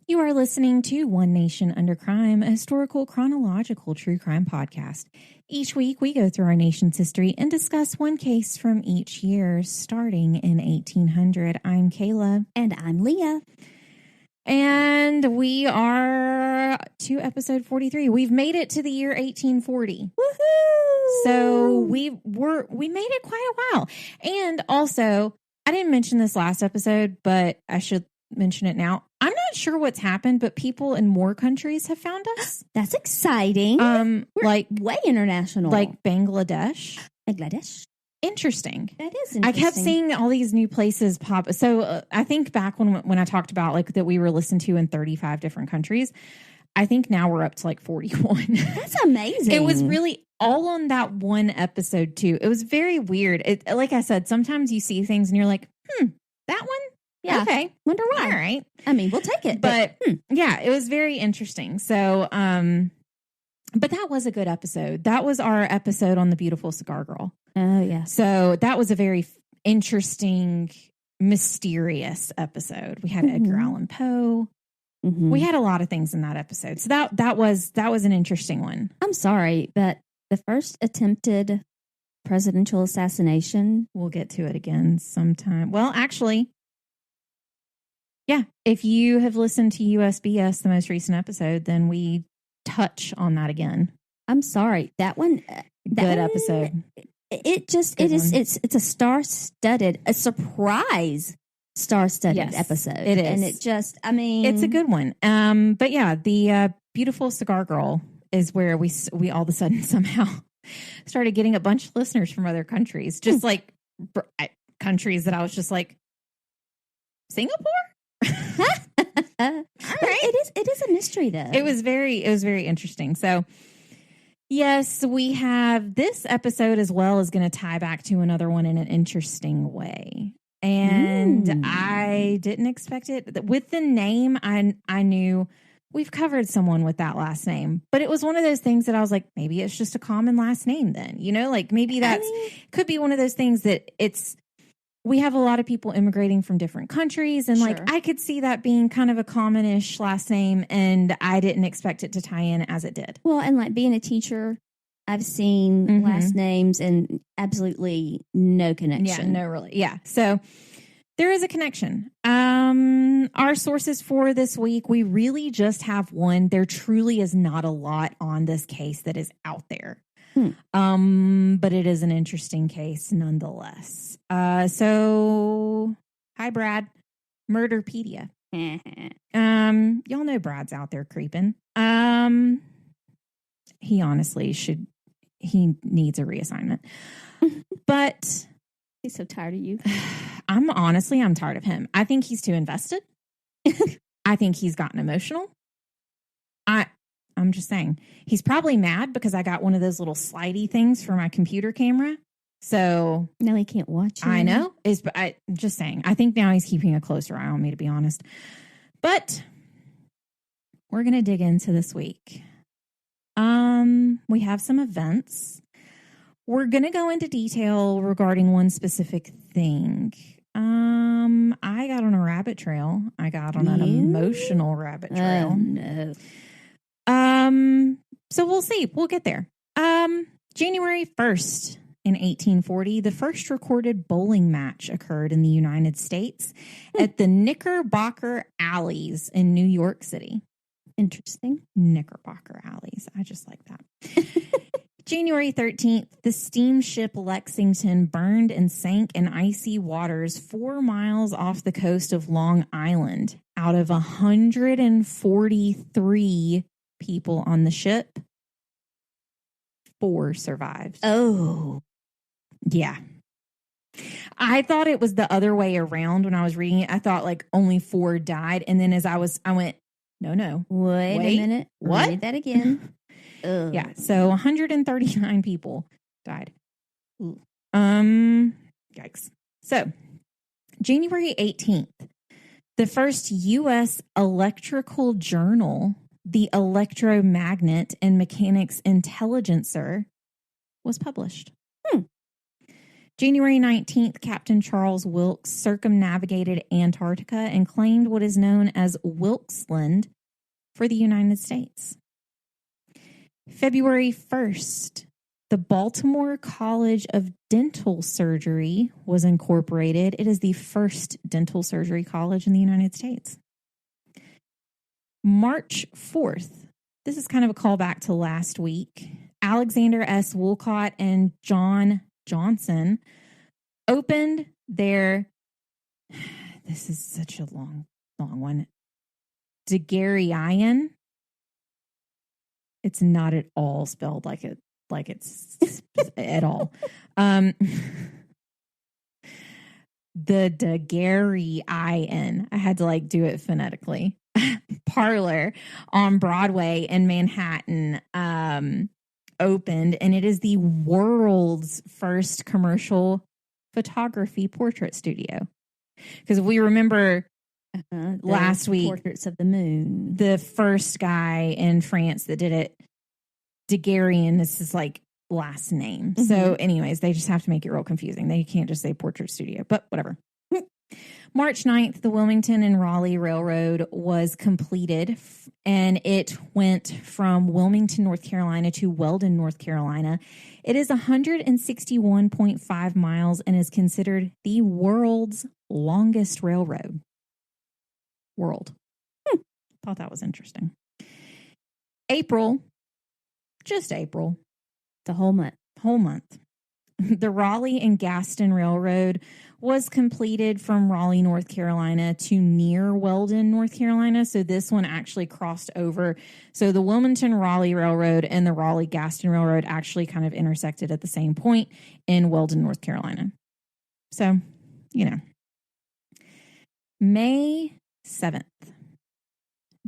You are listening to One Nation Under Crime, a historical, chronological true crime podcast. Each week, we go through our nation's history and discuss one case from each year, starting in 1800. I'm Kayla. And I'm Leah. And we are to episode 43. We've made it to the year 1840. Woohoo! So we made it quite a while. And also, I didn't mention this last episode, but I should mention it now. I'm not sure what's happened, but people in more countries have found us. That's exciting. We're like way international. Like Bangladesh. Interesting. That is interesting. I kept seeing all these new places pop. So I think back when I talked about like that we were listened to in 35 different countries, I think now we're up to like 41. That's amazing. It was really all on that one episode too. It was very weird. Like I said, sometimes you see things and you're like, that one? Yeah. Okay. Wonder why. All right. I mean, we'll take it. But yeah, it was very interesting. So, but that was a good episode. That was our episode on the beautiful cigar girl. Oh, yeah. So that was a very interesting, mysterious episode. We had Edgar Allan Poe. Mm-hmm. We had a lot of things in that episode. So that was an interesting one. I'm sorry, but the first attempted presidential assassination. We'll get to it again sometime. Well, actually, yeah. If you have listened to USBS, the most recent episode, then we touch on that again. I'm sorry. That one. Good episode. It's a star-studded, a surprise star-studded episode. It is. And it just, I mean. It's a good one. But yeah, the beautiful cigar girl is where we all of a sudden somehow started getting a bunch of listeners from other countries. Just like countries that I was just like, Singapore? All right. It is a mystery though. It was very interesting. So yes, we have this episode as well is going to tie back to another one in an interesting way. And I didn't expect it. With the name, I knew we've covered someone with that last name, but it was one of those things that I was like, maybe it's just a common last name then, like maybe could be one of those things that we have a lot of people immigrating from different countries. And like, I could see that being kind of a common-ish last name. And I didn't expect it to tie in as it did. Well, and like being a teacher, I've seen last names and absolutely no connection. Yeah, no, really. Yeah. So there is a connection. Our sources for this week, we really just have one. There truly is not a lot on this case that is out there. But it is an interesting case nonetheless. So hi, Brad. Murderpedia. Y'all know Brad's out there creeping. He honestly he needs a reassignment. But he's so tired of you. I'm tired of him. I think he's too invested. I think he's gotten emotional. I'm just saying. He's probably mad because I got one of those little slidey things for my computer camera. So now he can't watch you. I know. I'm just saying. I think now he's keeping a closer eye on me, to be honest. But we're going to dig into this week. We have some events. We're going to go into detail regarding one specific thing. I got on a rabbit trail. I got on an emotional rabbit trail. No. So we'll see. We'll get there. January 1st in 1840, the first recorded bowling match occurred in the United States at the Knickerbocker Alleys in New York City. Interesting. Knickerbocker Alleys. I just like that. January 13th, the steamship Lexington burned and sank in icy waters 4 miles off the coast of Long Island. Out of 143 people on the ship, 4 survived. Oh. Yeah. I thought it was the other way around when I was reading it. I thought like only 4 died. And then I went, no. Wait a minute. What? Read that again. Yeah. So 139 people died. Yikes. So January 18th, the first U.S. electrical journal, the Electromagnet and Mechanics Intelligencer, was published. January 19th, Captain Charles Wilkes circumnavigated Antarctica and claimed what is known as Wilkesland for the United States. February 1st, the Baltimore College of Dental Surgery was incorporated. It is the first dental surgery college in the United States. March 4th, this is kind of a callback to last week. Alexander S. Woolcott and John Johnson opened their, this is such a long one, Daguerrean. It's not at all spelled like it's at all. The Daguerrean. I had to do it phonetically. Parlor on Broadway in Manhattan opened, and it is the world's first commercial photography portrait studio. Because if we remember last week, Portraits of the Moon, the first guy in France that did it, Daguerrean, this is last name. Mm-hmm. So anyways, they just have to make it real confusing. They can't just say portrait studio, but whatever. March 9th, the Wilmington and Raleigh Railroad was completed, and it went from Wilmington, North Carolina to Weldon, North Carolina. It is 161.5 miles and is considered the world's longest railroad. Thought that was interesting. April, just April. The whole month. The Raleigh and Gaston Railroad was completed from Raleigh, North Carolina to near Weldon, North Carolina. So this one actually crossed over. So the Wilmington-Raleigh Railroad and the Raleigh-Gaston Railroad actually kind of intersected at the same point in Weldon, North Carolina. So, May 7th.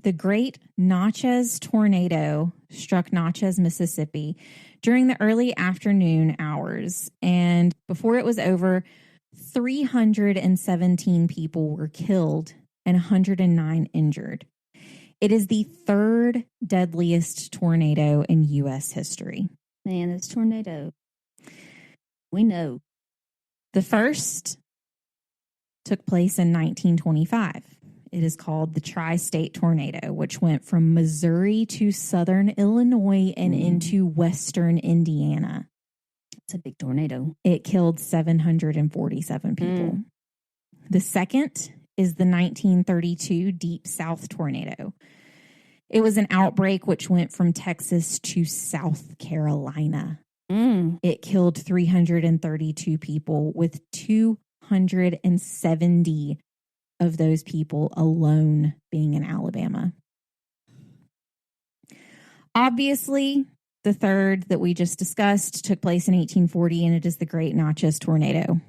The Great Natchez Tornado struck Natchez, Mississippi during the early afternoon hours. And before it was over, 317 people were killed and 109 injured. It is the third deadliest tornado in U.S. history. Man, this tornado, we know. The first took place in 1925. It is called the Tri-State Tornado, which went from Missouri to southern Illinois and into western Indiana. It's a big tornado. It killed 747 people. The second is the 1932 Deep South Tornado. It was an outbreak which went from Texas to South Carolina. It killed 332 people, with 270 of those people alone being in Alabama. Obviously, the third that we just discussed took place in 1840, and it is the Great Natchez Tornado.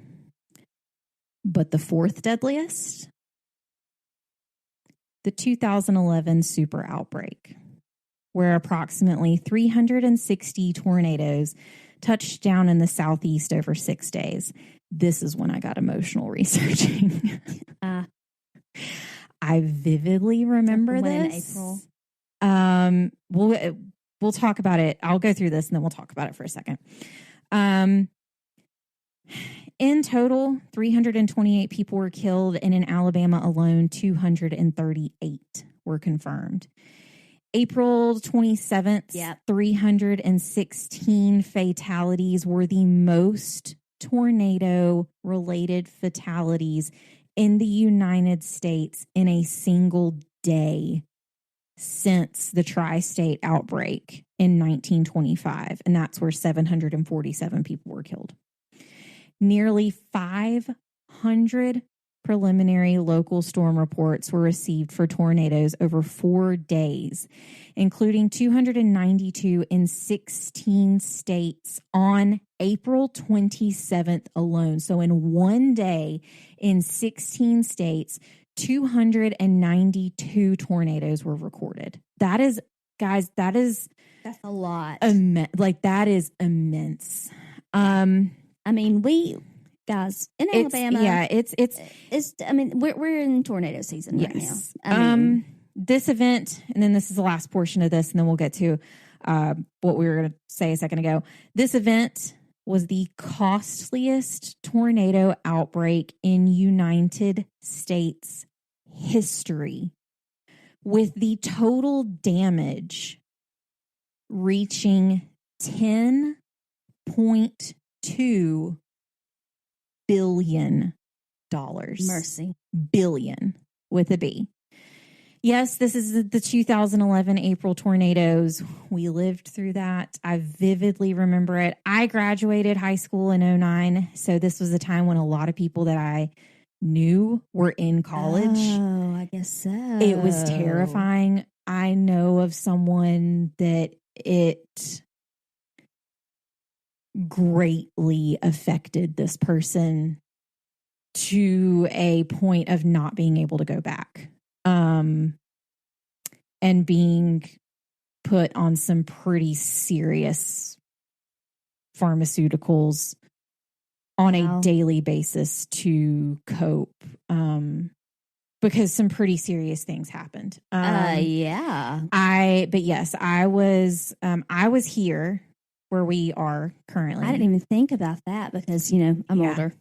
But the fourth deadliest, the 2011 super outbreak, where approximately 360 tornadoes touched down in the southeast over 6 days. This is when I got emotional researching. I vividly remember this. In April. We'll talk about it. I'll go through this and then we'll talk about it for a second. In total, 328 people were killed, and in Alabama alone, 238 were confirmed. April 27th, 316 fatalities were the most tornado-related fatalities in the United States in a single day since the tri-state outbreak in 1925, and that's where 747 people were killed. Nearly 500 preliminary local storm reports were received for tornadoes over 4 days, including 292 in 16 states on April 27th alone. So in one day in 16 states, 292 tornadoes were recorded. That is, guys, that's a lot. That is immense. I mean, guys, in Alabama, we're in tornado season right now. This event, and then this is the last portion of this, and then we'll get to what we were going to say a second ago. This event was the costliest tornado outbreak in United States history, with the total damage reaching $10.2 billion. Mercy. Billion with a B. Yes, this is the 2011 April tornadoes. We lived through that. I vividly remember it. I graduated high school in 2009, so this was a time when a lot of people that I knew were in college. Oh, I guess so. It was terrifying. I know of someone that it greatly affected this person to a point of not being able to go back. And being put on some pretty serious pharmaceuticals on a daily basis to cope, because some pretty serious things happened. Yeah. But yes, I was here where we are currently. I didn't even think about that because, I'm older.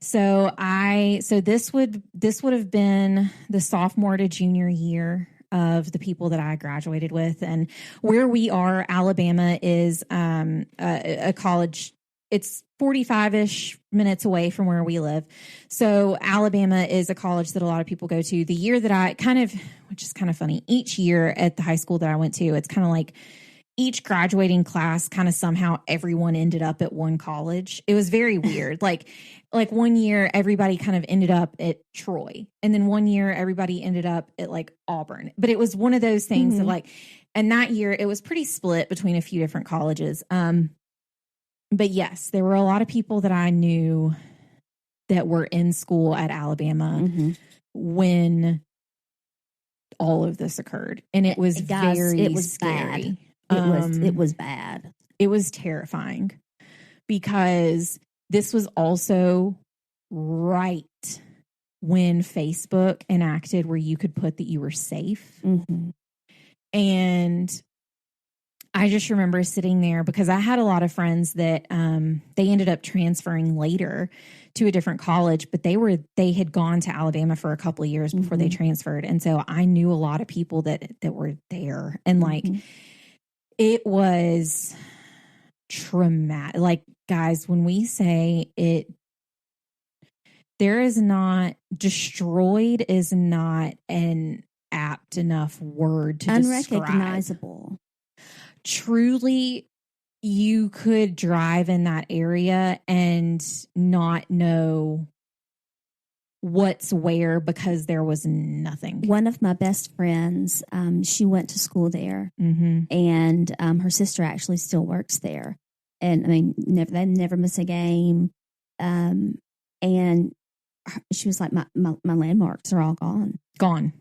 So this would have been the sophomore to junior year of the people that I graduated with. And where we are, Alabama is a college. It's 45-ish minutes away from where we live. So Alabama is a college that a lot of people go to. The year that which is kind of funny, each year at the high school that I went to, it's kind of like each graduating class, kind of somehow everyone ended up at one college. It was very weird. Like one year, everybody kind of ended up at Troy. And then one year, everybody ended up at like Auburn. But it was one of those things that and that year, it was pretty split between a few different colleges. But yes, there were a lot of people that I knew that were in school at Alabama when all of this occurred. And it was very scary. Bad. It was bad. It was terrifying because this was also right when Facebook enacted where you could put that you were safe. And I just remember sitting there because I had a lot of friends that they ended up transferring later to a different college, but they had gone to Alabama for a couple of years before they transferred. And so I knew a lot of people that were there, and it was traumatic. Like, guys, when we say it, destroyed is not an apt enough word to unrecognizable. Describe. Truly, you could drive in that area and not know what's where because there was nothing. One of my best friends, she went to school there, and her sister actually still works there. And I mean, they never miss a game. And she was like, my landmarks are all gone. Gone.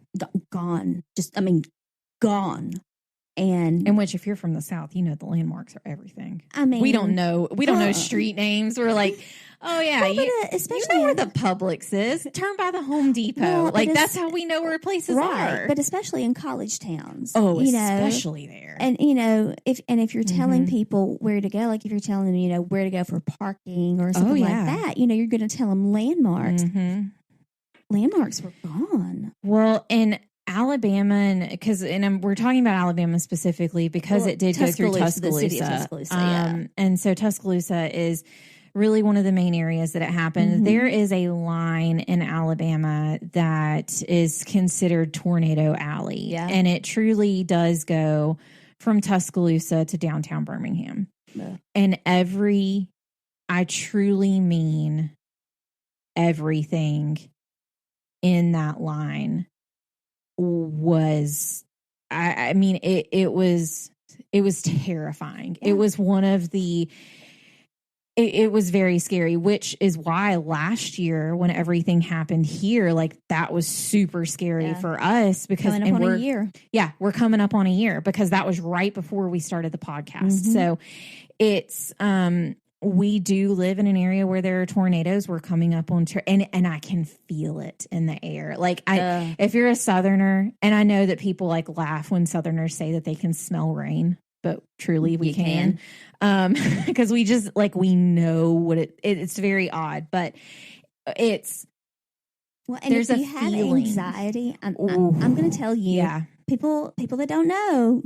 Just, gone. And which, if you're from the South, the landmarks are everything. I mean, we don't know street names. We're like, oh yeah, especially where the Publix is. Turn by the Home Depot. That's how we know where places are. But especially in college towns. Oh, especially there. And if you're telling people where to go, like if you're telling them, where to go for parking or something like that, you're going to tell them landmarks. Landmarks were gone. Well, in Alabama, and we're talking about Alabama specifically because it did go through Tuscaloosa. The city of Tuscaloosa, and so Tuscaloosa is really one of the main areas that it happened. There is a line in Alabama that is considered Tornado Alley, and it truly does go from Tuscaloosa to downtown Birmingham. And I truly mean everything in that line was, it was terrifying. It was one of the, it was very scary, which is why last year when everything happened here, that was super scary for us because we're coming up on a year because that was right before we started the podcast. So it's, we do live in an area where there are tornadoes. We're coming up on, and I can feel it in the air. If you're a Southerner, and I know that people laugh when Southerners say that they can smell rain. but truly we can. Because we just like, we know what it's very odd, but it's, well, and there's if a you have feeling. anxiety, I'm going to tell you, Yeah. people that don't know.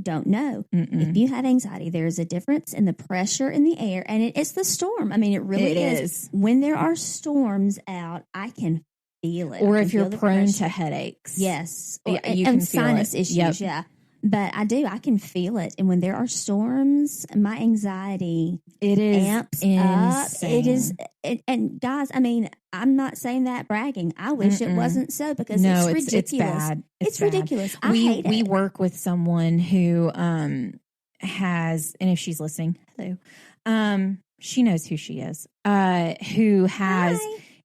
If you have anxiety, there's a difference in the pressure in the air, and it's the storm. I mean, it really is. When there are storms out, I can feel it. Or if you're prone to headaches. Yes. You can feel sinus issues. Yep. Yeah. But I can feel it. And when there are storms, my anxiety amps up. It is. And guys, I mean, I'm not saying that bragging. I wish it wasn't so, because it's ridiculous. It's bad. It's ridiculous. I hate it. We work with someone who has, and if she's listening, hello, she knows who she is, who has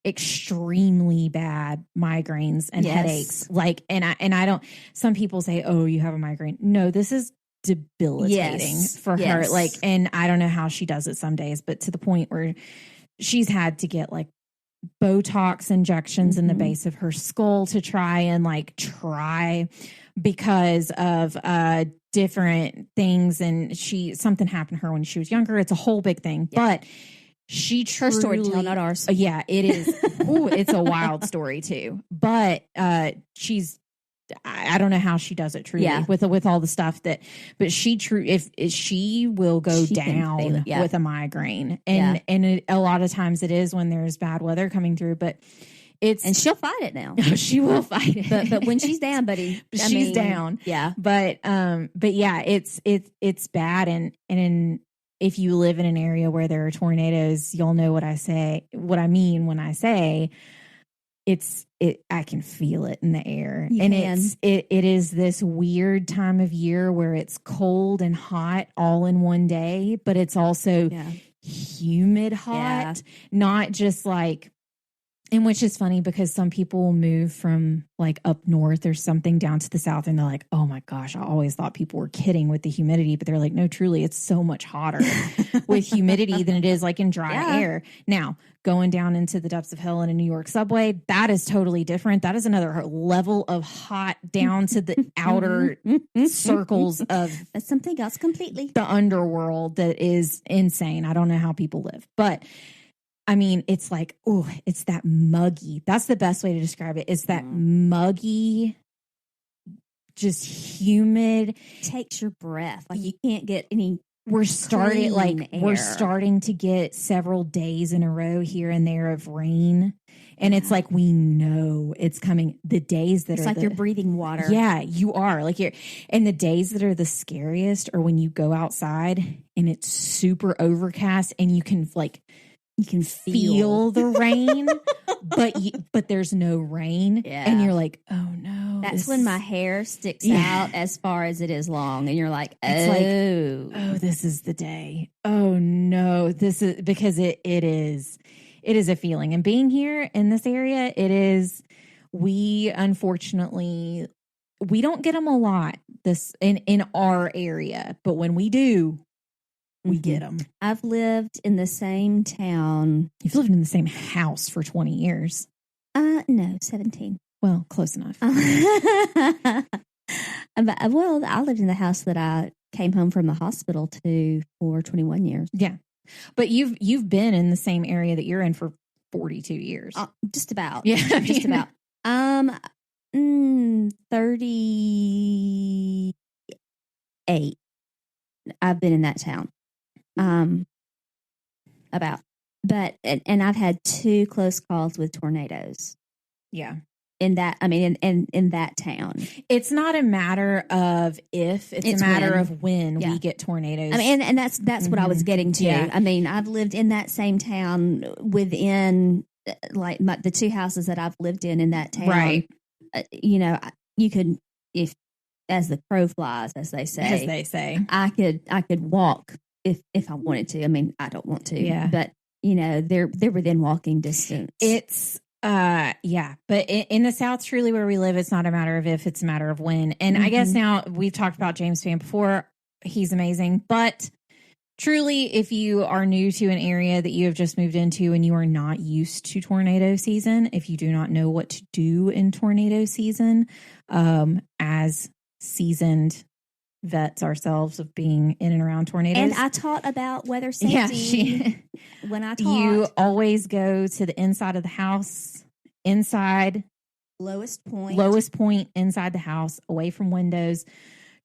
extremely bad migraines and headaches. Like, and I don't, some people say, oh, you have a migraine. No, this is debilitating for her. Like, and I don't know how she does it some days, but to the point where she's had to get like Botox injections in the base of her skull to try because of different things. And something happened to her when she was younger. It's a whole big thing, but she truly, her story to tell, not ours. Yeah, it is. Ooh, it's a wild story too. But I don't know how she does it truly with all the stuff but if she will go down with a migraine, and a lot of times it is when there's bad weather coming through, but and she'll fight it now. She will fight it, but when she's down, buddy, she's down. Yeah, but yeah, it's bad, and if you live in an area where there are tornadoes, you'll know what I mean when I say I can feel it in the air. It is this weird time of year where it's cold and hot all in one day, but it's also humid hot, not just like, and which is funny because some people will move from like up north or something down to the south and they're like, oh my gosh, I always thought people were kidding with the humidity, but they're like, no, truly, it's so much hotter with humidity than it is like in dry air. Now, going down into the depths of hell in a New York subway, that is totally different. That is another level of hot down to the outer circles of that's something else completely. The underworld that is insane. I don't know how people live, but I mean, it's like, oh, it's that muggy. That's the best way to describe it. It's that muggy, just humid. Takes your breath. Like you can't get any. We're starting to get several days in a row here and there of rain. And it's like, we know it's coming. The days that it's like you're breathing water. Yeah, you are. Like and the days that are the scariest are when you go outside and it's super overcast and you can feel the rain, but there's no rain. Yeah. And you're like, oh no. That's when my hair sticks out as far as it is long. And you're like, oh, this is the day. Oh no. This is because it is a feeling. And being here in this area, unfortunately, we don't get them a lot in our area, but when we do, we get them. I've lived in the same town. You've lived in the same house for 20 years. No, 17. Well, close enough. Well, I lived in the house that I came home from the hospital to for 21 years. Yeah. But you've been in the same area that you're in for 42 years. Just about. Yeah. Just about. 38. I've been in that town. And I've had 2 close calls with tornadoes. Yeah. In that town. It's not a matter of if, it's a matter of when we get tornadoes. I mean, and that's what I was getting to. Yeah. I mean, I've lived in that same town within like the 2 houses that I've lived in that town. Right. You could, if as the crow flies, as they say, I could walk if I wanted to. I mean, I don't want to, but they're within walking distance. It's but in the South, truly where we live, it's not a matter of if, it's a matter of when. And I guess now we've talked about James Spann before. He's amazing, but truly, if you are new to an area that you have just moved into and you are not used to tornado season, if you do not know what to do in tornado season, as seasoned vets ourselves of being in and around tornadoes. And I taught about weather safety when I taught. You always go to the inside of the house, inside. Lowest point inside the house, away from windows.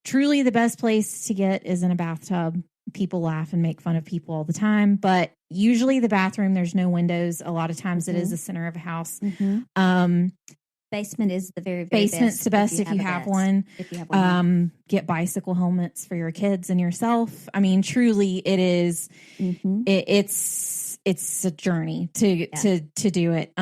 Truly the best place to get is in a bathtub. People laugh and make fun of people all the time, but usually the bathroom, there's no windows. A lot of times it is the center of a house. Basement is the very basement's best the best if you have one. Get bicycle helmets for your kids and yourself. I mean, truly it is, it's a journey to do it.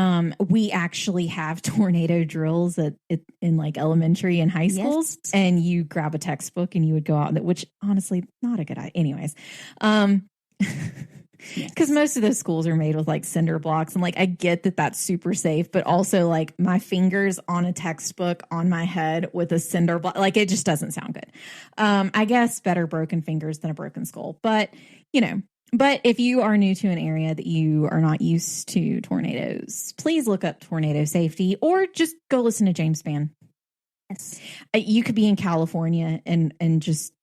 We actually have tornado drills in like elementary and high schools, and you grab a textbook and you would go out, which honestly not a good idea. Anyways, because most of those schools are made with like cinder blocks, and like I get that that's super safe, but also like my fingers on a textbook on my head with a cinder block, like it just doesn't sound good. I guess better broken fingers than a broken skull, but But if you are new to an area that you are not used to tornadoes, please look up tornado safety or just go listen to James Spann. Yes. You could be in California and just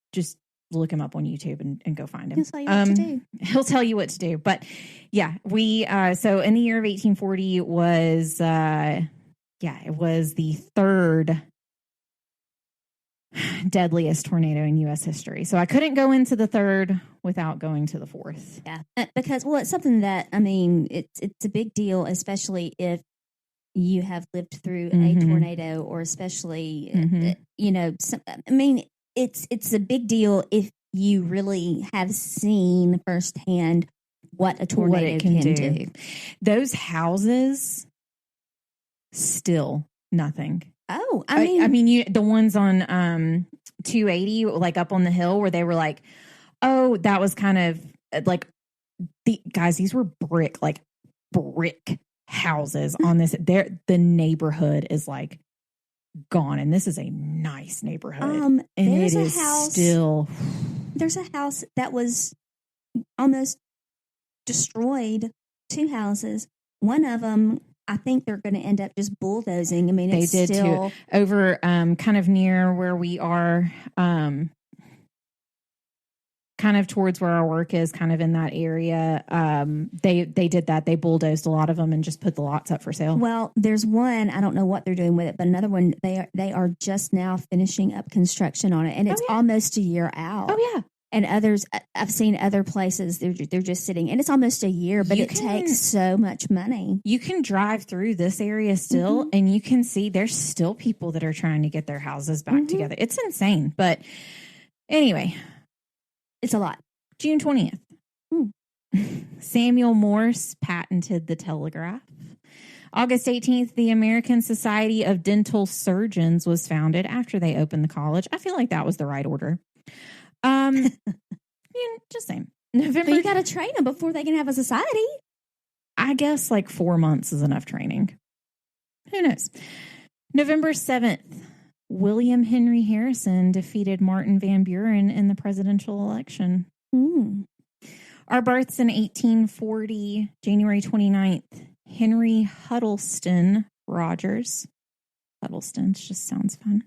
look him up on YouTube and go find him. He'll tell you what to do. He'll tell you what to do. But yeah, we so in the year of 1840 was it was the third deadliest tornado in U.S. history. So I couldn't go into the third without going to the fourth. Yeah, because it's something that it's a big deal, especially if you have lived through a tornado, or especially it's a big deal if you really have seen firsthand what a tornado can do. Those houses, still nothing. Oh, I mean, the ones on 280, like up on the hill, where they were like, oh, that was kind of like these were brick houses on this. The neighborhood is like gone, and this is a nice neighborhood. And it is still. There's a house that was almost destroyed. 2 houses. One of them, I think they're going to end up just bulldozing. I mean, they did too. Over kind of near where we are, kind of towards where our work is, kind of in that area. They did that. They bulldozed a lot of them and just put the lots up for sale. Well, there's one, I don't know what they're doing with it, but another one, they are just now finishing up construction on it, and it's almost a year out. Oh yeah. And others, I've seen other places, they're just sitting, and it's almost a year, but it takes so much money. You can drive through this area still, and you can see there's still people that are trying to get their houses back together. It's insane. But anyway, it's a lot. June 20th. Samuel Morse patented the telegraph. August 18th, the American Society of Dental Surgeons was founded after they opened the college. I feel like that was the right order. Just saying. November. But you got to train them before they can have a society. I guess like 4 months is enough training. Who knows? November 7th, William Henry Harrison defeated Martin Van Buren in the presidential election. Our births in 1840, January 29th, Henry Huddleston Rogers. Huddleston just sounds fun.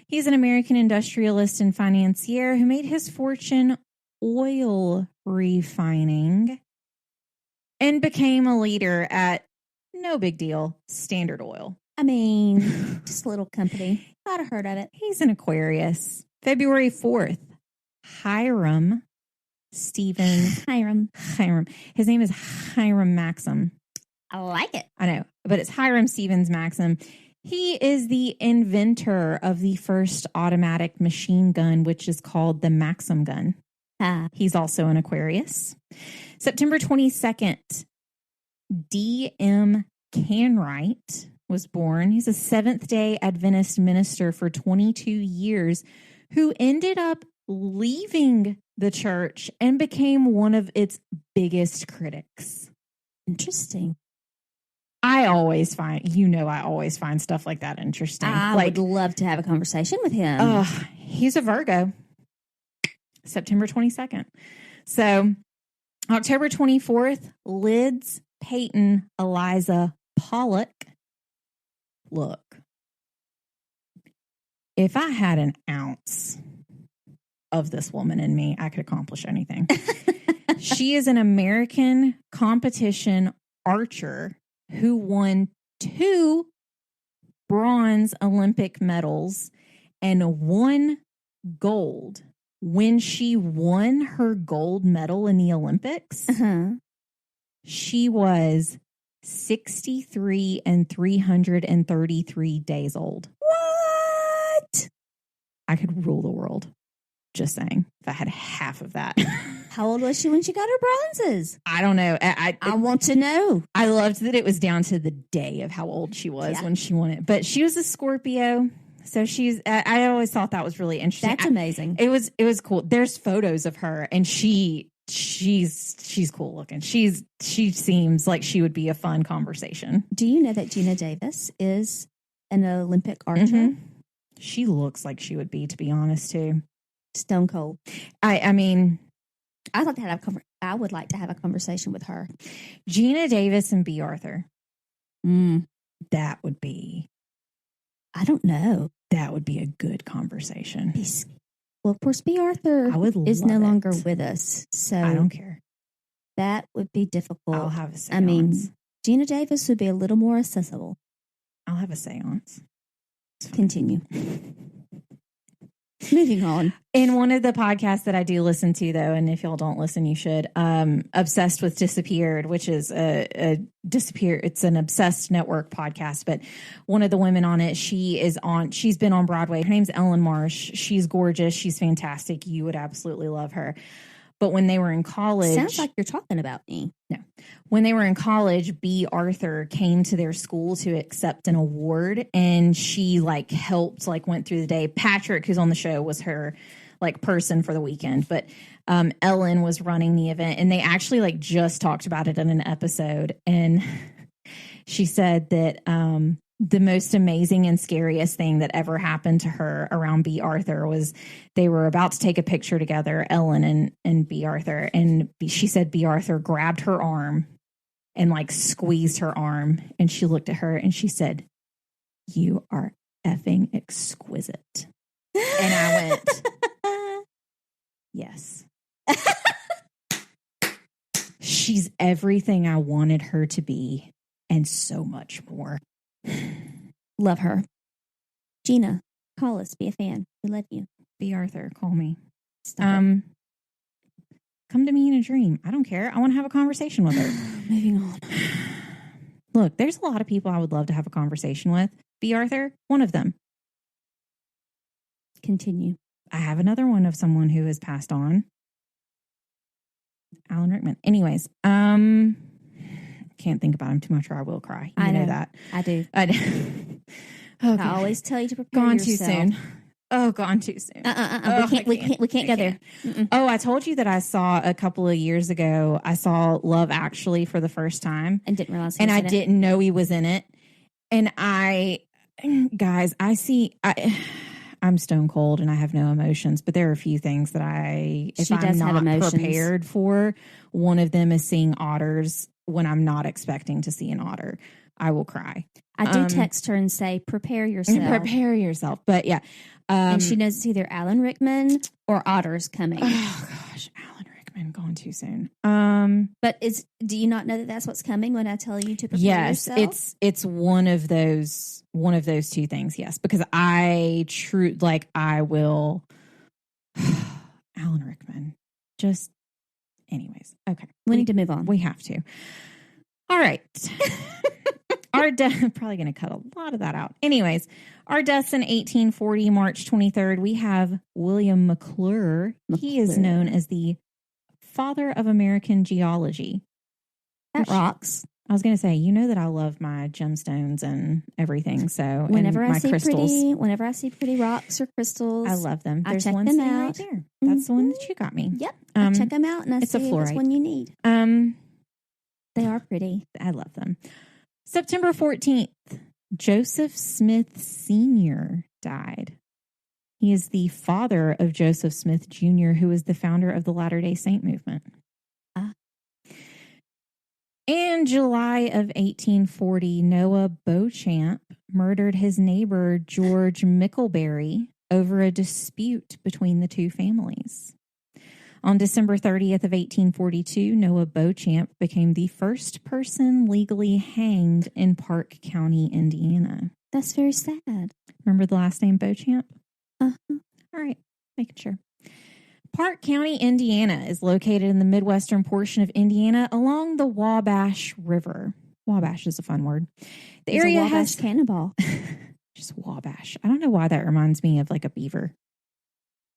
He's an American industrialist and financier who made his fortune oil refining and became a leader at, no big deal, Standard Oil. I mean, just a little company. I'd have heard of it. He's an Aquarius. February 4th, Hiram Stevens. Hiram. His name is Hiram Maxim. I like it. I know, but it's Hiram Stevens Maxim. He is the inventor of the first automatic machine gun, which is called the Maxim gun. He's also an Aquarius. September 22nd, D.M. Canwright was born. He's a Seventh-day Adventist minister for 22 years who ended up leaving the church and became one of its biggest critics. Interesting. I always find stuff like that interesting. I would love to have a conversation with him. He's a Virgo. September 22nd. So October 24th, Lids Peyton Eliza Pollock. Look, if I had an ounce of this woman in me. I could accomplish anything. She is an American competition archer who won 2 bronze Olympic medals and 1 gold. When she won her gold medal in the Olympics, she was 63 and 333 days old. What? I could rule the world. Just saying. If I had half of that. How old was she when she got her bronzes? I don't know. I want to know. I loved that it was down to the day of how old she was when she won it. But she was a Scorpio. So she's, I always thought that was really interesting. That's amazing. It was cool. There's photos of her and she's cool looking. She seems like she would be a fun conversation. Do you know that Gina Davis is an Olympic archer? Mm-hmm. She looks like she would be, to be honest, too. Stone cold. I mean, I thought that I would like to have a conversation with her. Gina Davis and B. Arthur. That would be. I don't know. That would be a good conversation. Well, of course, B. Arthur is no longer with us, so I don't care. That would be difficult. I'll have a seance. I mean, Gina Davis would be a little more accessible. I'll have a seance. Continue. Moving on. In one of the podcasts that I do listen to, though, and if y'all don't listen, you should, Obsessed with Disappeared, which is it's an Obsessed Network podcast, but one of the women on it, she's been on Broadway. Her name's Ellen Marsh. She's gorgeous. She's fantastic. You would absolutely love her. But when they were in college... Sounds like you're talking about me. No. When they were in college, B. Arthur came to their school to accept an award, and she, helped, went through the day. Patrick, who's on the show, was her, person for the weekend. But Ellen was running the event, and they actually, just talked about it in an episode. And she said that... the most amazing and scariest thing that ever happened to her around B. Arthur was they were about to take a picture together, Ellen and B. Arthur. And she said B. Arthur grabbed her arm and squeezed her arm. And she looked at her and she said, "You are effing exquisite." And I went, yes. She's everything I wanted her to be and so much more. Love her. Gina, call us. Be a fan. We love you. B. Arthur, call me. Come to me in a dream. I don't care. I want to have a conversation with her. Moving on. Look, there's a lot of people I would love to have a conversation with. B. Arthur, one of them. Continue. I have another one of someone who has passed on. Alan Rickman. Anyways, can't think about him too much or I will cry. You know that. I do. Okay. I always tell you to prepare Gone yourself. too soon. Oh, gone too soon. We can't go there. Oh, I told you that I saw a couple of years ago, I saw Love Actually for the first time. And didn't realize I didn't know he was in it. And I'm stone cold and I have no emotions, but there are a few things that if I'm not prepared for, one of them is seeing otters when I'm not expecting to see an otter. I will cry. I do text her and say, prepare yourself. Prepare yourself. But yeah. And she knows it's either Alan Rickman or otters coming. Oh gosh, Alan Rickman gone too soon. But do you not know that that's what's coming when I tell you to prepare yourself? Yes, it's one of those two things. Yes, because I will. Alan Rickman. Just, anyways. Okay, we need to move on. We have to. All right. Our death, probably going to cut a lot of that out. Anyways, our deaths in 1840, March 23rd, we have William McClure. He is known as the father of American geology. That rocks. I was going to say, you know that I love my gemstones and everything. So whenever I see crystals, pretty rocks or crystals, I love them. There's check one them sitting out. Right there. That's the one that you got me. Yep. I check them out and I see if it's one you need. They are pretty. I love them. September 14th, Joseph Smith Sr. died. He is the father of Joseph Smith Jr., who is the founder of the Latter-day Saint movement. In July of 1840, Noah Beauchamp murdered his neighbor, George Mickelberry, over a dispute between the two families. On December 30th of 1842, Noah Beauchamp became the first person legally hanged in Park County, Indiana. That's very sad. Remember the last name Beauchamp? Uh-huh. All right, making sure. Park County, Indiana is located in the midwestern portion of Indiana along the Wabash River. Wabash is a fun word. The area has cannonball. Just Wabash. I don't know why that reminds me of like a beaver.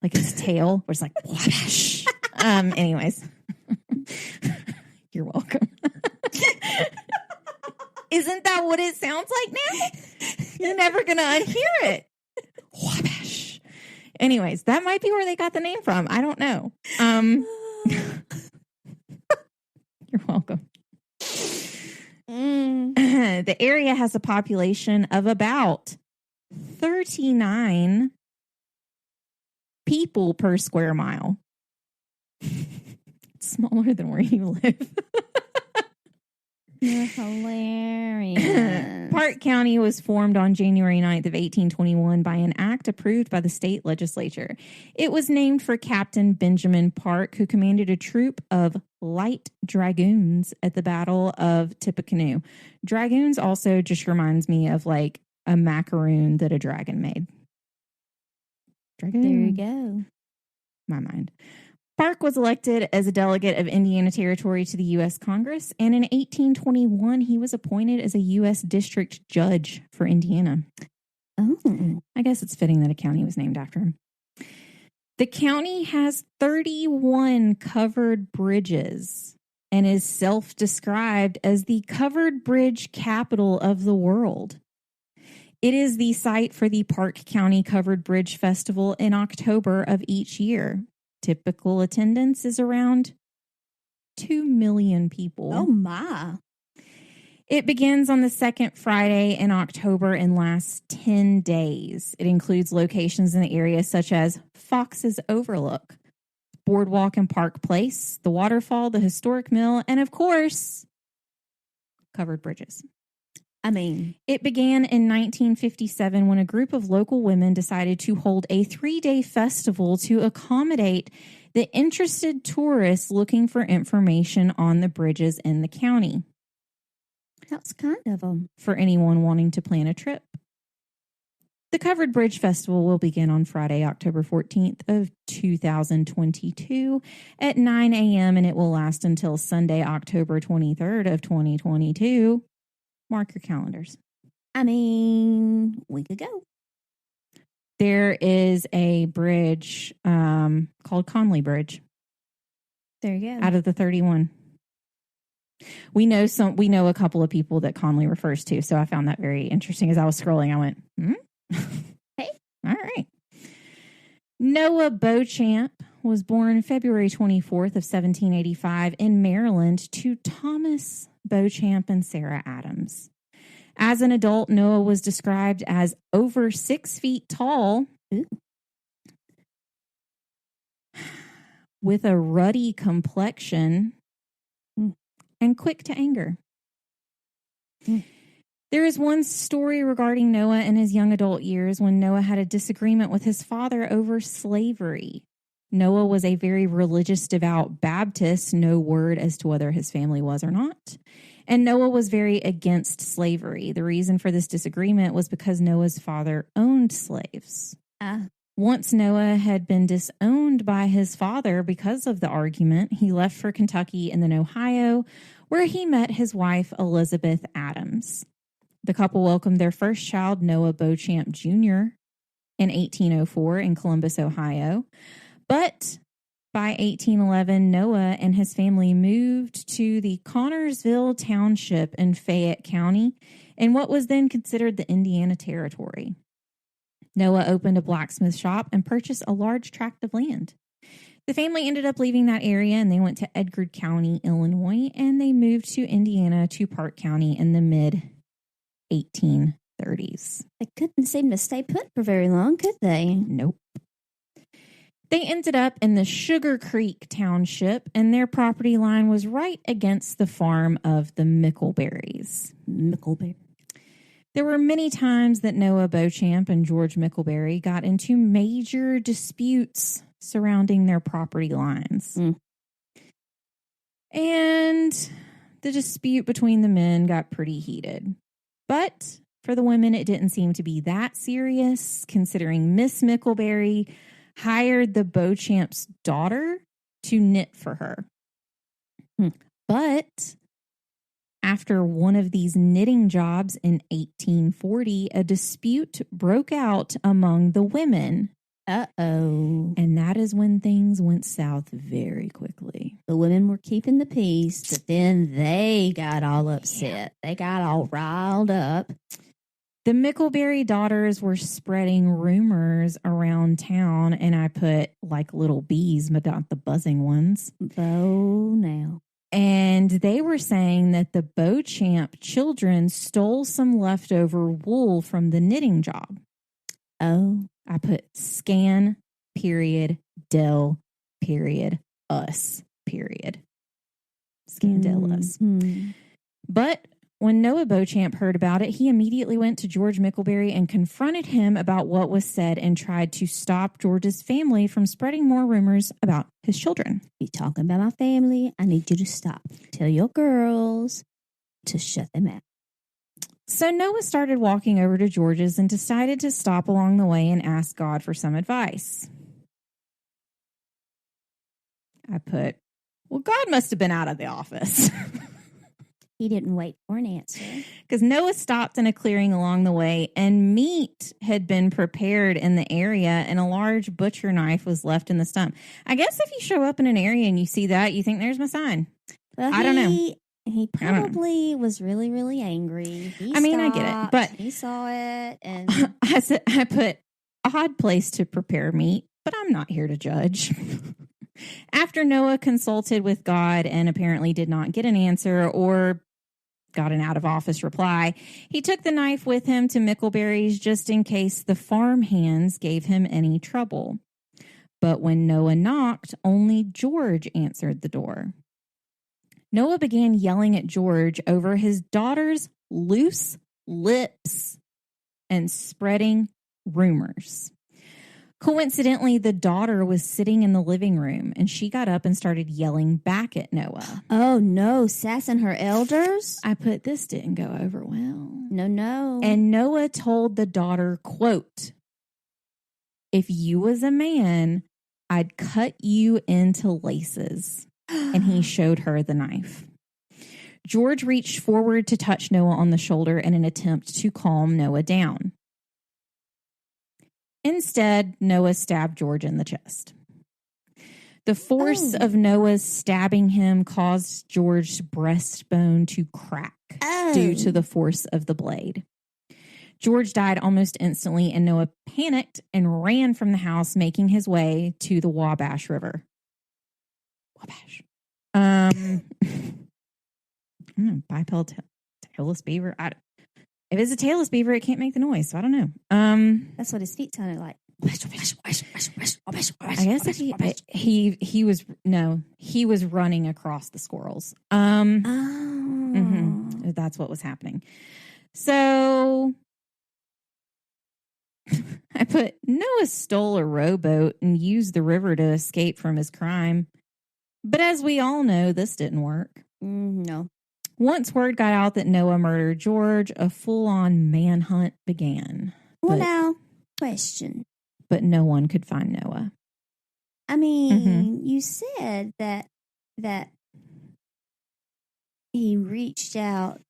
Like its tail, where it's like Wabash. Anyways. You're welcome. Isn't that what it sounds like now? You're never gonna unhear it. Wabash. Anyways, that might be where they got the name from. I don't know. You're welcome. The area has a population of about 39 people per square mile. It's smaller than where you live. You're hilarious. Park County was formed on January 9th of 1821 by an act approved by the state legislature. It was named for Captain Benjamin Park, who commanded a troop of light dragoons at the Battle of Tippecanoe. Dragoons also just reminds me of like a macaroon that a dragon made. Dragoon. There you go. My mind. Park was elected as a delegate of Indiana Territory to the U.S. Congress, and in 1821, he was appointed as a U.S. district judge for Indiana. Oh. I guess it's fitting that a county was named after him. The county has 31 covered bridges and is self-described as the covered bridge capital of the world. It is the site for the Park County Covered Bridge Festival in October of each year. Typical attendance is around 2 million people. Oh, my. It begins on the second Friday in October and lasts 10 days. It includes locations in the area such as Fox's Overlook, Boardwalk and Park Place, the Waterfall, the Historic Mill, and of course, covered bridges. I mean, it began in 1957 when a group of local women decided to hold a 3-day festival to accommodate the interested tourists looking for information on the bridges in the county. That's kind of them. For anyone wanting to plan a trip. The Covered Bridge Festival will begin on Friday, October 14th of 2022 at 9 a.m. and it will last until Sunday, October 23rd of 2022. Mark your calendars. I mean, we could go. There is a bridge called Conley Bridge. There you go. Out of the 31. We know a couple of people that Conley refers to, so I found that very interesting. As I was scrolling, I went, Hey. All right. Noah Beauchamp was born February 24th of 1785 in Maryland to Thomas Beauchamp and Sarah Adams. As an adult, Noah was described as over 6 feet tall. Ooh. With a ruddy complexion and quick to anger. There is one story regarding Noah in his young adult years when Noah had a disagreement with his father over slavery. Noah was a very religious, devout Baptist, no word as to whether his family was or not. And Noah was very against slavery. The reason for this disagreement was because Noah's father owned slaves. Once Noah had been disowned by his father because of the argument, he left for Kentucky and then Ohio, where he met his wife, Elizabeth Adams. The couple welcomed their first child, Noah Beauchamp Jr., in 1804 in Columbus, Ohio. But by 1811, Noah and his family moved to the Connorsville Township in Fayette County in what was then considered the Indiana Territory. Noah opened a blacksmith shop and purchased a large tract of land. The family ended up leaving that area and they went to Edgar County, Illinois, and they moved to Indiana to Park County in the mid-1830s. They couldn't seem to stay put for very long, could they? Nope. They ended up in the Sugar Creek Township, and their property line was right against the farm of the Mickelberries. Mickelberry. There were many times that Noah Beauchamp and George Mickelberry got into major disputes surrounding their property lines. And the dispute between the men got pretty heated. But for the women, it didn't seem to be that serious, considering Miss Mickelberry hired the Beauchamp's daughter to knit for her. But after one of these knitting jobs in 1840, a dispute broke out among the women. Uh-oh. And that is when things went south very quickly. The women were keeping the peace, but then they got all upset. They got all riled up. The Mickelberry daughters were spreading rumors around town, and I put like little bees, but not the buzzing ones. Oh, now. And they were saying that the Beauchamp children stole some leftover wool from the knitting job. Oh. I put scan, period, Del, period, us, period. Scandal us. But when Noah Beauchamp heard about it, he immediately went to George Mickelberry and confronted him about what was said and tried to stop George's family from spreading more rumors about his children. You're talking about my family. I need you to stop. Tell your girls to shut them out. So Noah started walking over to George's and decided to stop along the way and ask God for some advice. I put, well, God must have been out of the office. He didn't wait for an answer. Because Noah stopped in a clearing along the way, and meat had been prepared in the area, and a large butcher knife was left in the stump. I guess if you show up in an area and you see that, you think there's my sign. Well, I don't know. He probably was really, really angry. I get it, but he saw it, and I put odd place to prepare meat, but I'm not here to judge. After Noah consulted with God and apparently did not get an answer or got an out of office reply, he took the knife with him to Mickelberry's just in case the farm hands gave him any trouble. But when Noah knocked, only George answered the door. Noah began yelling at George over his daughter's loose lips and spreading rumors. Coincidentally, the daughter was sitting in the living room, and she got up and started yelling back at Noah. Oh, no, sassing her elders? I put, this didn't go over well. No. And Noah told the daughter, quote, if you was a man, I'd cut you into laces. And he showed her the knife. George reached forward to touch Noah on the shoulder in an attempt to calm Noah down. Instead, Noah stabbed George in the chest. The force of Noah's stabbing him caused George's breastbone to crack due to the force of the blade. George died almost instantly, and Noah panicked and ran from the house, making his way to the Wabash River. Wabash. Bipedal tailless beaver. If it's a tailless beaver, it can't make the noise, so I don't know. That's what his feet sounded like. I guess if he was running across the squirrels. That's what was happening. So I put Noah stole a rowboat and used the river to escape from his crime. But as we all know, this didn't work. No. Once word got out that Noah murdered George, a full-on manhunt began. Well, now, question. But no one could find Noah. I mean, you said that he reached out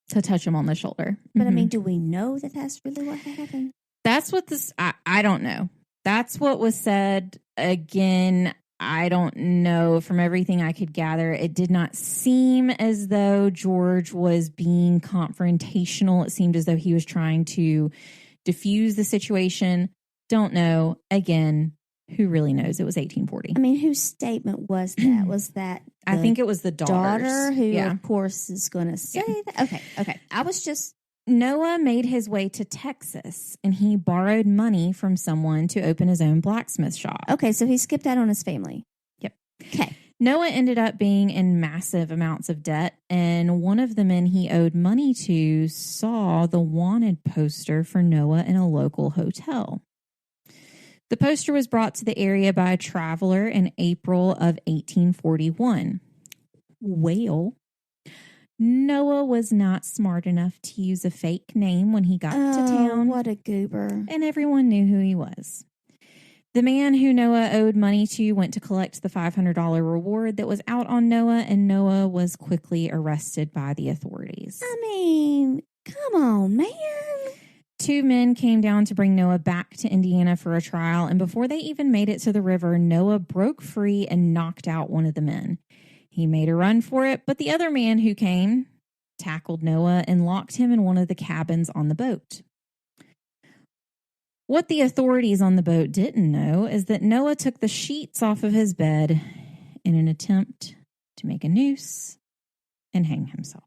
to touch him on the shoulder. But I mean, do we know that that's really what happened? That's what I don't know. That's what was said. Again, I don't know. From everything I could gather, it did not seem as though George was being confrontational. It seemed as though he was trying to diffuse the situation. Don't know. Again, who really knows? It was 1840. I mean, whose statement was that? Was that I think it was the daughter who, of course, is going to say that? Okay. I was just... Noah made his way to Texas, and he borrowed money from someone to open his own blacksmith shop. Okay, so he skipped out on his family. Yep. Okay. Noah ended up being in massive amounts of debt, and one of the men he owed money to saw the wanted poster for Noah in a local hotel. The poster was brought to the area by a traveler in April of 1841. Well, Noah was not smart enough to use a fake name when he got to town. What a goober. And everyone knew who he was. The man who Noah owed money to went to collect the $500 reward that was out on Noah, and Noah was quickly arrested by the authorities. I mean, come on, man. 2 men came down to bring Noah back to Indiana for a trial, and before they even made it to the river, Noah broke free and knocked out one of the men. He made a run for it, but the other man who came tackled Noah and locked him in one of the cabins on the boat. What the authorities on the boat didn't know is that Noah took the sheets off of his bed in an attempt to make a noose and hang himself.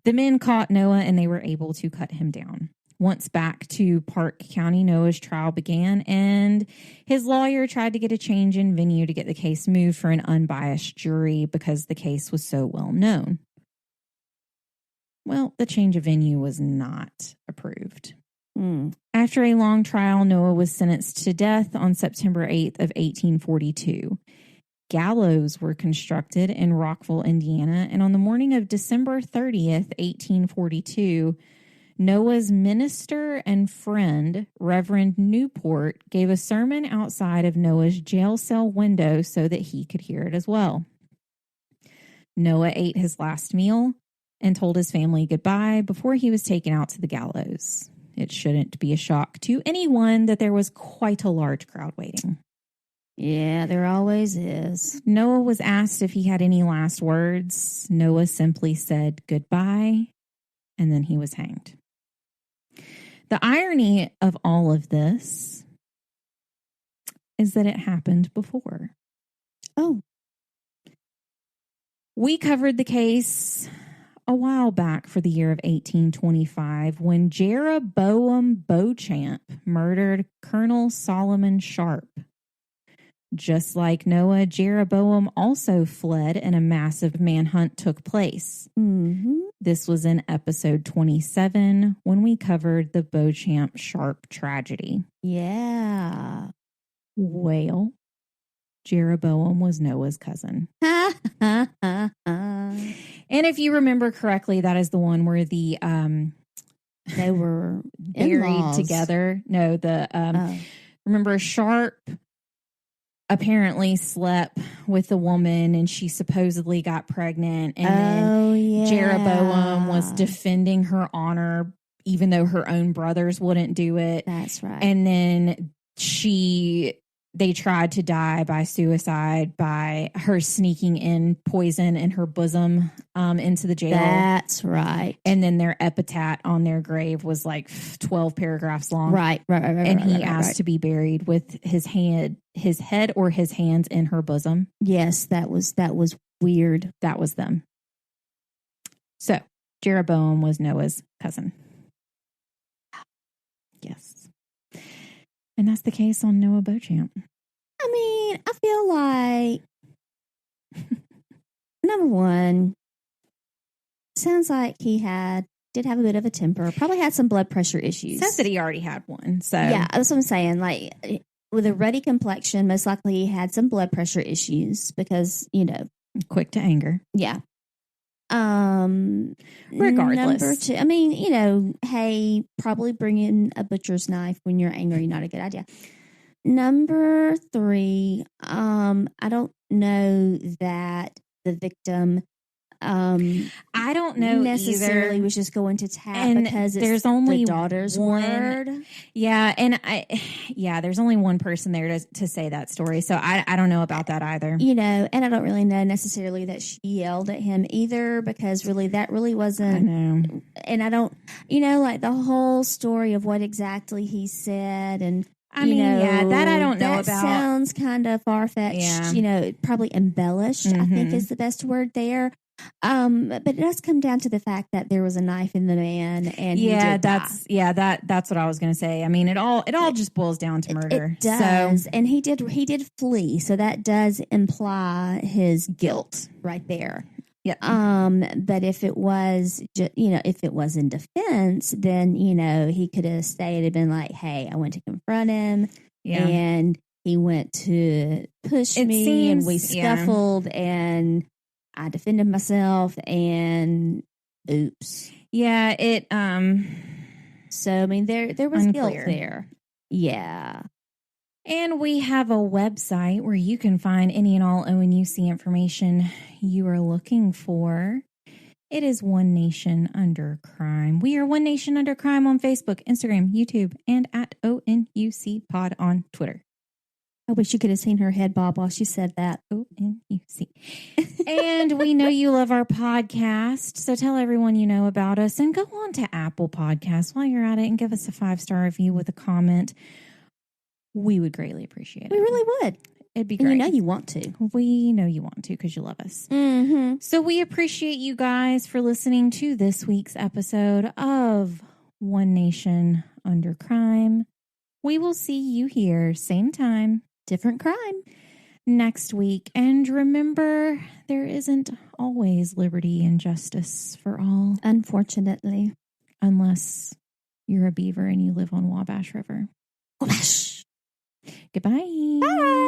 The men caught Noah and they were able to cut him down. Once back to Park County, Noah's trial began, and his lawyer tried to get a change in venue to get the case moved for an unbiased jury because the case was so well known. Well, the change of venue was not approved. After a long trial, Noah was sentenced to death on September 8th of 1842. Gallows were constructed in Rockville, Indiana, and on the morning of December 30th, 1842, Noah's minister and friend, Reverend Newport, gave a sermon outside of Noah's jail cell window so that he could hear it as well. Noah ate his last meal and told his family goodbye before he was taken out to the gallows. It shouldn't be a shock to anyone that there was quite a large crowd waiting. Yeah, there always is. Noah was asked if he had any last words. Noah simply said goodbye, and then he was hanged. The irony of all of this is that it happened before. Oh. We covered the case a while back for the year of 1825 when Jeroboam Beauchamp murdered Colonel Solomon Sharp. Just like Noah, Jeroboam also fled and a massive manhunt took place. This was in episode 27 when we covered the Beauchamp Sharp tragedy. Yeah. Well, Jeroboam was Noah's cousin. And if you remember correctly, that is the one where they were buried together. No, remember Sharp apparently slept with a woman and she supposedly got pregnant, and then Jeroboam was defending her honor even though her own brothers wouldn't do it. That's right. And then they tried to die by suicide by her sneaking in poison in her bosom into the jail. That's right. And then their epitaph on their grave was like 12 paragraphs long. Right. And he asked to be buried with his head or his hands in her bosom. Yes, that was weird. That was them. So Jeroboam was Noah's cousin. Yes. And that's the case on Noah Beauchamp. I mean, I feel like, number one, sounds like he did have a bit of a temper, probably had some blood pressure issues. Says that he already had one. So yeah, that's what I'm saying. Like, with a ruddy complexion, most likely he had some blood pressure issues because, quick to anger. Yeah. Regardless. Number two, I mean, hey, probably bringing a butcher's knife when you're angry, not a good idea. Number three, I don't know that the victim I don't know necessarily either. Was just going to tap because there's only the daughter's word. Yeah, and there's only one person there to say that story, so I don't know about that either. And I don't really know necessarily that she yelled at him either, because really that really wasn't. I know, and I don't, like the whole story of what exactly he said, and that I don't know about. That sounds kind of far fetched. Yeah. Probably embellished. I think is the best word there. But it does come down to the fact that there was a knife in the man, and that's what I was going to say. I mean, it all just boils down to murder. It does, and he did flee, so that does imply his guilt right there. Yeah. But if it was, if it was in defense, then he could have stayed and been like, "Hey, I went to confront him, and he went to push me, and we scuffled, and I defended myself, and oops." Yeah. It. So I mean, there was guilt there. Yeah. And we have a website where you can find any and all ONUC information you are looking for. It is One Nation Under Crime. We are One Nation Under Crime on Facebook, Instagram, YouTube, and at ONUC Pod on Twitter. I wish you could have seen her head bob while she said that. ONUC. And we know you love our podcast, so tell everyone you know about us, and go on to Apple Podcasts while you're at it and give us a 5-star review with a comment. We would greatly appreciate it. We really would. It'd be great. And you want to. We know you want to because you love us. Mm-hmm. So we appreciate you guys for listening to this week's episode of One Nation Under Crime. We will see you here, same time, different crime, next week. And remember, there isn't always liberty and justice for all. Unfortunately. Unless you're a beaver and you live on Wabash River. Wabash. Goodbye. Bye.